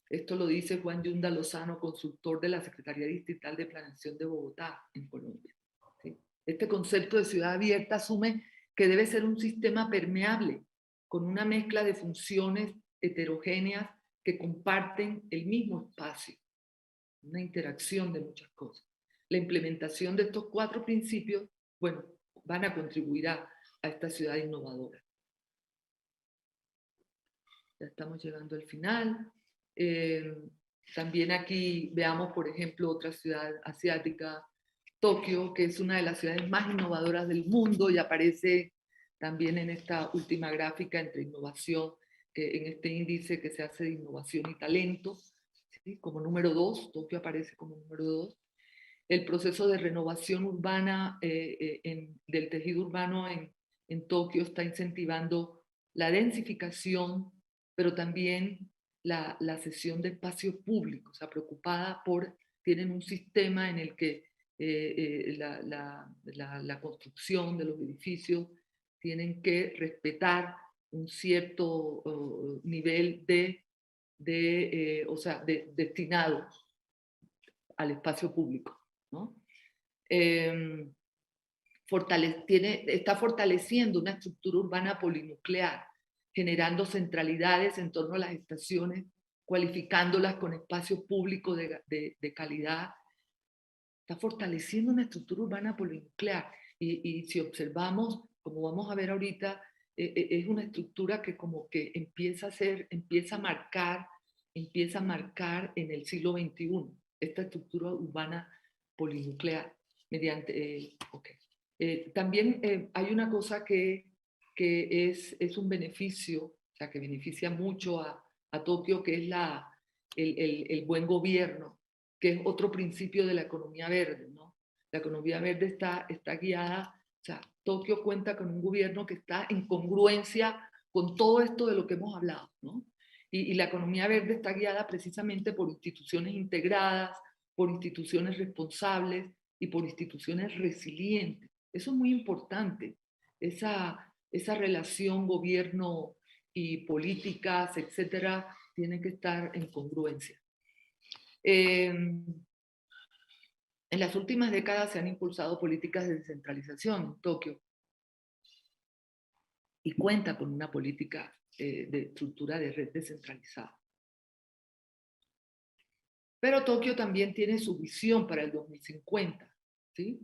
Esto lo dice Juan Yunda Lozano, consultor de la Secretaría Distrital de Planeación de Bogotá, en Colombia. ¿Sí? Este concepto de ciudad abierta asume que debe ser un sistema permeable, con una mezcla de funciones heterogéneas que comparten el mismo espacio, una interacción de muchas cosas. La implementación de estos 4 principios, bueno, van a contribuir a esta ciudad innovadora. Ya estamos llegando al final. También aquí veamos, por ejemplo, otra ciudad asiática, Tokio, que es una de las ciudades más innovadoras del mundo y aparece también en esta última gráfica entre innovación, que en este índice que se hace de innovación y talento, ¿sí? Como número 2, Tokio aparece como número 2. El proceso de renovación urbana del tejido urbano en Tokio está incentivando la densificación, pero también la cesión de espacios públicos, o sea, preocupada por, tienen un sistema en el que la construcción de los edificios tienen que respetar un cierto nivel o sea, destinado al espacio público, ¿no? Está fortaleciendo una estructura urbana polinuclear, generando centralidades en torno a las estaciones, cualificándolas con espacios públicos de calidad. Está fortaleciendo una estructura urbana polinuclear. Y si observamos, como vamos a ver ahorita, es una estructura que como que empieza a marcar en el siglo XXI, esta estructura urbana polinuclear. También hay una cosa que es un beneficio, o sea, que beneficia mucho a Tokio, que es el buen gobierno, que es otro principio de la economía verde, ¿no? La economía verde está guiada, o sea, Tokio cuenta con un gobierno que está en congruencia con todo esto de lo que hemos hablado, ¿no? Y la economía verde está guiada precisamente por instituciones integradas, por instituciones responsables y por instituciones resilientes. Eso es muy importante, esa relación gobierno y políticas, etcétera, tiene que estar en congruencia. En las últimas décadas se han impulsado políticas de descentralización en Tokio y cuenta con una política de estructura de red descentralizada. Pero Tokio también tiene su visión para el 2050, ¿sí?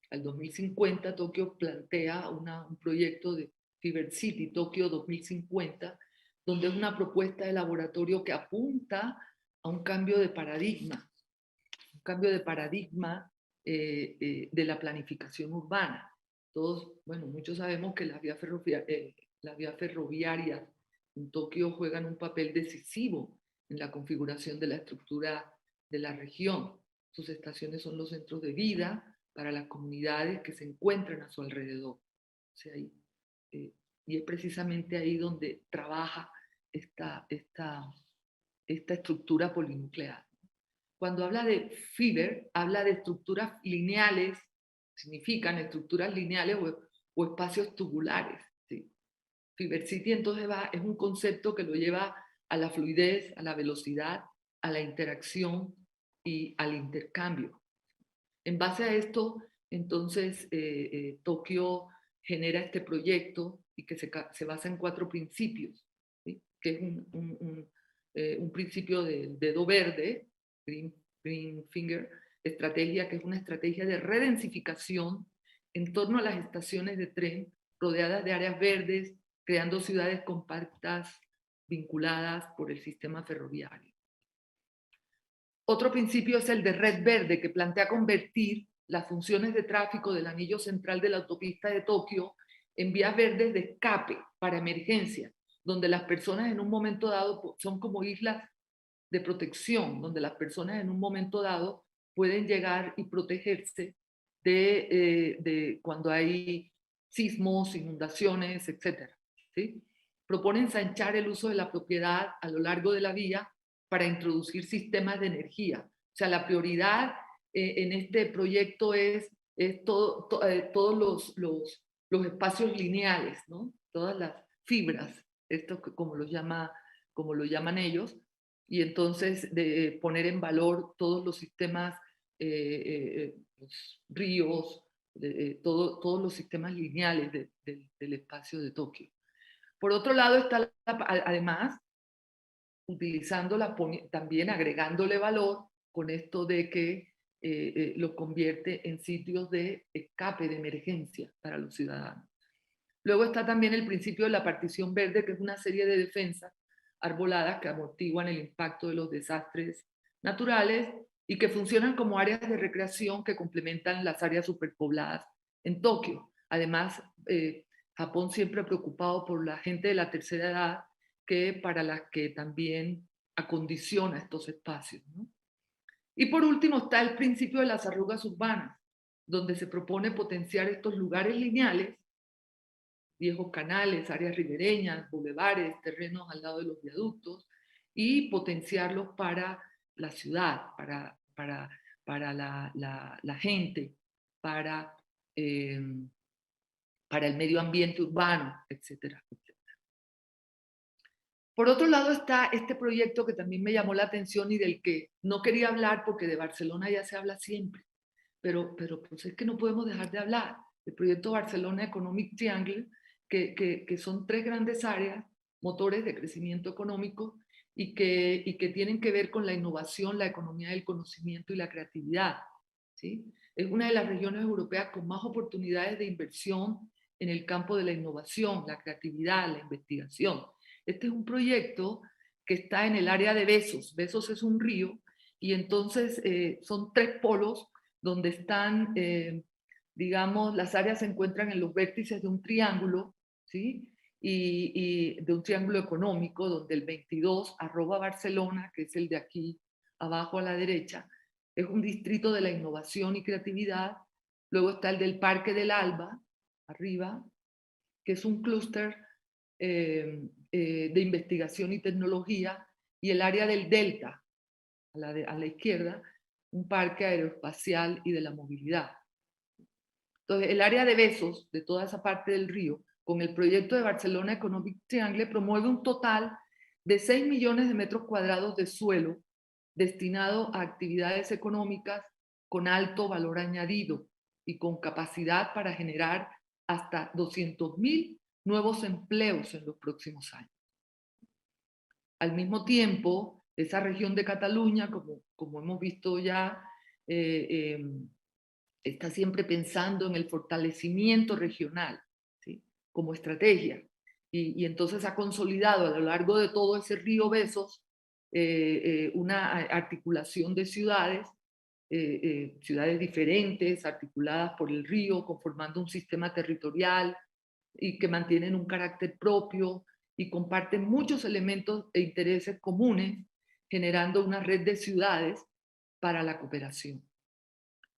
Al 2050 Tokio plantea un proyecto de Fiber City Tokio 2050, donde es una propuesta de laboratorio que apunta a un cambio de paradigma, de la planificación urbana. Todos, bueno, muchos sabemos que las vías ferroviarias en Tokio juegan un papel decisivo en la configuración de la estructura de la región. Sus estaciones son los centros de vida para las comunidades que se encuentran a su alrededor. O sea, y es precisamente ahí donde trabaja esta estructura polinuclear. Cuando habla de FIBER, habla de estructuras lineales, significan estructuras lineales o espacios tubulares. ¿Sí? Fiber City entonces es un concepto que lo lleva a la fluidez, a la velocidad, a la interacción y al intercambio. En base a esto, entonces, Tokio genera este proyecto y que se basa en 4 principios, ¿sí? Que es un principio del dedo verde, Green Finger, estrategia que es una estrategia de redensificación en torno a las estaciones de tren, rodeadas de áreas verdes, creando ciudades compactas vinculadas por el sistema ferroviario. Otro principio es el de Red Verde, que plantea convertir las funciones de tráfico del anillo central de la autopista de Tokio en vías verdes de escape para emergencia, donde las personas en un momento dado son como islas de protección, donde las personas en un momento dado pueden llegar y protegerse de cuando hay sismos, inundaciones, etc. ¿Sí? Propone ensanchar el uso de la propiedad a lo largo de la vía para introducir sistemas de energía. O sea, la prioridad en este proyecto es todos los espacios lineales, ¿no? Todas las fibras, esto como lo llaman ellos, y entonces de poner en valor todos los sistemas, los ríos, todos los sistemas lineales del espacio de Tokio. Por otro lado está, además, utilizándola, también agregándole valor con esto de que lo convierte en sitios de escape, de emergencia para los ciudadanos. Luego está también el principio de la partición verde, que es una serie de defensas arboladas que amortiguan el impacto de los desastres naturales y que funcionan como áreas de recreación que complementan las áreas superpobladas en Tokio. Además, Japón siempre preocupado por la gente de la tercera edad, que para las que también acondiciona estos espacios, ¿no? Y por último está el principio de las arrugas urbanas, donde se propone potenciar estos lugares lineales, viejos canales, áreas ribereñas, bulevares, terrenos al lado de los viaductos, y potenciarlos para la ciudad, para la gente, eh, para el medio ambiente urbano, etcétera, etcétera. Por otro lado está este proyecto que también me llamó la atención y del que no quería hablar porque de Barcelona ya se habla siempre, pero pues es que no podemos dejar de hablar. El proyecto Barcelona Economic Triangle, que son 3 grandes áreas, motores de crecimiento económico y que tienen que ver con la innovación, la economía del conocimiento y la creatividad, ¿sí? Es una de las regiones europeas con más oportunidades de inversión en el campo de la innovación, la creatividad, la investigación. Este es un proyecto que está en el área de Besós. Besós es un río y entonces son 3 polos donde están, digamos, las áreas se encuentran en los vértices de un triángulo, ¿sí? Y de un triángulo económico donde el 22 arroba Barcelona, que es el de aquí abajo a la derecha, es un distrito de la innovación y creatividad. Luego está el del Parque del Alba, arriba, que es un clúster de investigación y tecnología, y el área del Delta, a la izquierda, un parque aeroespacial y de la movilidad. Entonces, el área de Besós, de toda esa parte del río, con el proyecto de Barcelona Economic Triangle, promueve un total de 6 millones de metros cuadrados de suelo destinado a actividades económicas con alto valor añadido y con capacidad para generar hasta 200.000 nuevos empleos en los próximos años. Al mismo tiempo, esa región de Cataluña, como hemos visto ya, está siempre pensando en el fortalecimiento regional, ¿sí? Como estrategia. Y entonces ha consolidado a lo largo de todo ese río Besós una articulación de ciudades, ciudades diferentes, articuladas por el río, conformando un sistema territorial y que mantienen un carácter propio y comparten muchos elementos e intereses comunes, generando una red de ciudades para la cooperación.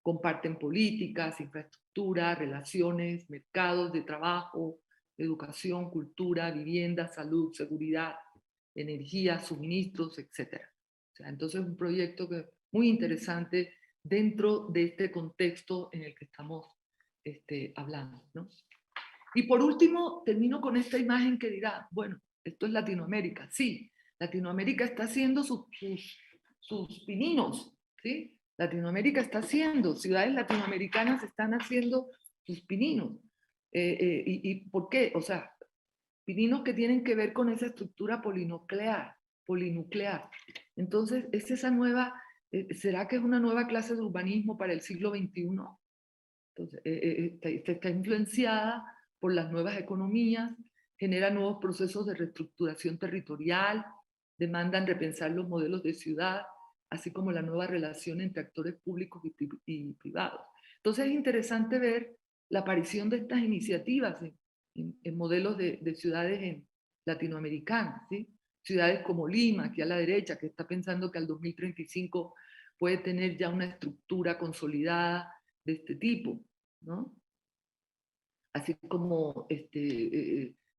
Comparten políticas, infraestructura, relaciones, mercados de trabajo, educación, cultura, vivienda, salud, seguridad, energía, suministros, etc. O sea, entonces es un proyecto muy interesante dentro de este contexto en el que estamos hablando, ¿no? Y por último, termino con esta imagen que dirá, bueno, esto es Latinoamérica. Sí, Latinoamérica está haciendo sus pininos, ¿sí? Latinoamérica está haciendo, ciudades latinoamericanas están haciendo sus pininos. ¿Y por qué? O sea, pininos que tienen que ver con esa estructura polinuclear. Entonces, ¿es esa nueva, será que es una nueva clase de urbanismo para el siglo XXI? Entonces, está influenciada por las nuevas economías, genera nuevos procesos de reestructuración territorial, demandan repensar los modelos de ciudad, así como la nueva relación entre actores públicos y privados. Entonces es interesante ver la aparición de estas iniciativas en modelos de ciudades latinoamericanas, ¿sí? Ciudades como Lima, aquí a la derecha, que está pensando que al 2035 puede tener ya una estructura consolidada de este tipo, ¿no? Así como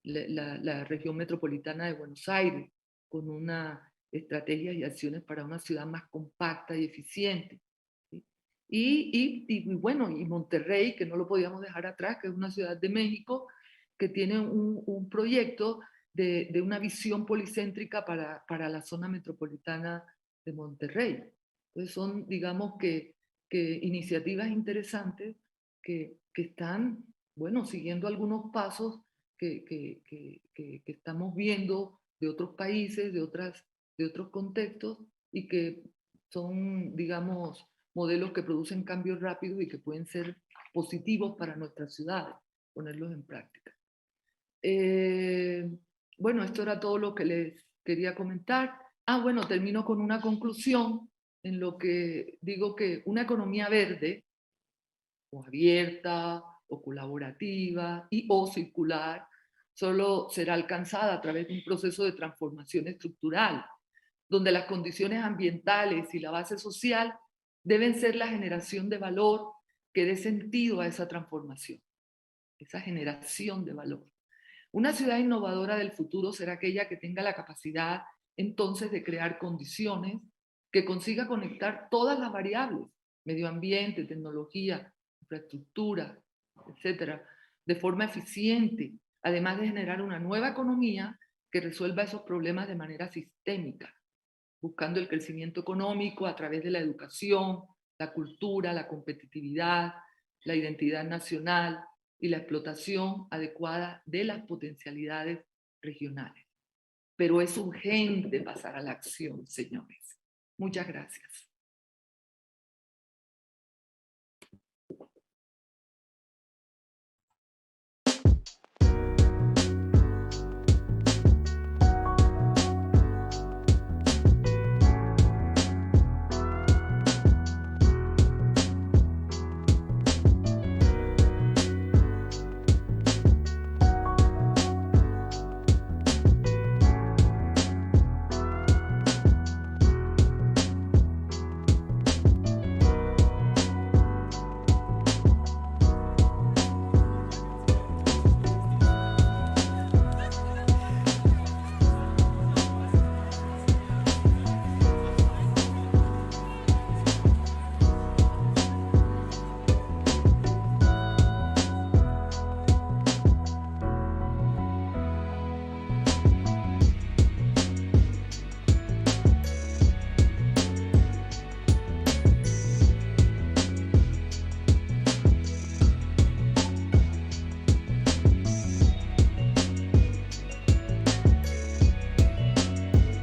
la región metropolitana de Buenos Aires, con una estrategias y acciones para una ciudad más compacta y eficiente. ¿Sí? Y bueno, y Monterrey, que no lo podíamos dejar atrás, que es una ciudad de México, que tiene un proyecto de una visión policéntrica para la zona metropolitana de Monterrey. Entonces son, digamos que iniciativas interesantes que están, bueno, siguiendo algunos pasos que estamos viendo de otros países, de otros contextos y que son, digamos, modelos que producen cambios rápidos y que pueden ser positivos para nuestras ciudades, ponerlos en práctica. Bueno, esto era todo lo que les quería comentar. Bueno, termino con una conclusión en lo que digo que una economía verde o abierta o colaborativa y o circular solo será alcanzada a través de un proceso de transformación estructural, donde las condiciones ambientales y la base social deben ser la generación de valor que dé sentido a esa transformación, esa generación de valor. Una ciudad innovadora del futuro será aquella que tenga la capacidad entonces de crear condiciones que consiga conectar todas las variables, medio ambiente, tecnología, infraestructura, etcétera, de forma eficiente, además de generar una nueva economía que resuelva esos problemas de manera sistémica, buscando el crecimiento económico a través de la educación, la cultura, la competitividad, la identidad nacional y la explotación adecuada de las potencialidades regionales. Pero es urgente pasar a la acción, señores. Muchas gracias.